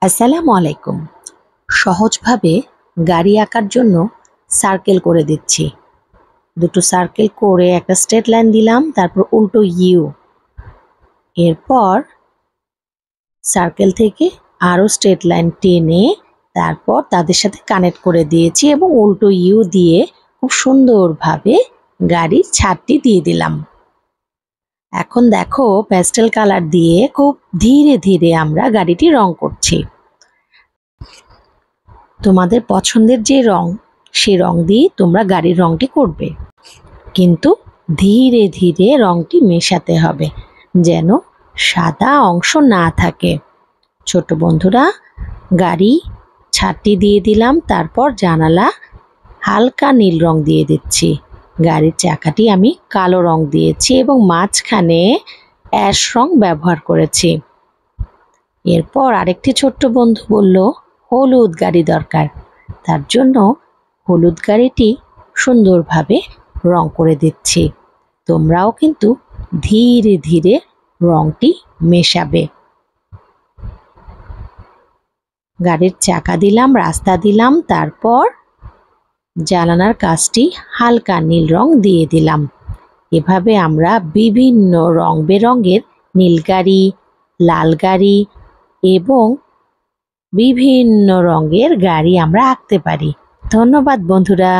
আসসালামু আলাইকুম। সহজভাবে গাড়ি আঁকার জন্য সার্কেল করে দিচ্ছি। দুটো সার্কেল করে একটা স্ট্রেট লাইন দিলাম, তারপর উল্টো ইউ। এরপর সার্কেল থেকে আরও স্ট্রেট লাইন টেনে তারপর তাদের সাথে কানেক্ট করে দিয়েছি এবং উল্টো ইউ দিয়ে খুব সুন্দরভাবে গাড়ির ছাদটি দিয়ে দিলাম। এখন দেখো প্যাস্টেল কালার দিয়ে খুব ধীরে ধীরে আমরা গাড়িটি রং করছি। তোমাদের পছন্দের যে রং, সে রং দিয়ে তোমরা গাড়ির রংটি করবে, কিন্তু ধীরে ধীরে রংটি মেশাতে হবে যেন সাদা অংশ না থাকে। ছোট বন্ধুরা, গাড়ি ছাদটি দিয়ে দিলাম, তারপর জানালা হালকা নীল রং দিয়ে দিচ্ছি। গাড়ির চাকাটি আমি কালো রং দিয়েছি এবং মাঝখানে অ্যাশ রং ব্যবহার করেছি। এরপর আরেকটি ছোট্ট বন্ধু বলল হলুদ গাড়ি দরকার, তার জন্য হলুদ গাড়িটি সুন্দরভাবে রং করে দিচ্ছি। তোমরাও কিন্তু ধীরে ধীরে রংটি মেশাবে। গাড়ির চাকা দিলাম, রাস্তা দিলাম, তারপর জানালার কাজটি হালকা নীল রং দিয়ে দিলাম। এভাবে আমরা বিভিন্ন রং বেরঙের নীল গাড়ি, লাল গাড়ি এবং বিভিন্ন রঙের গাড়ি আমরা আঁকতে পারি। ধন্যবাদ বন্ধুরা।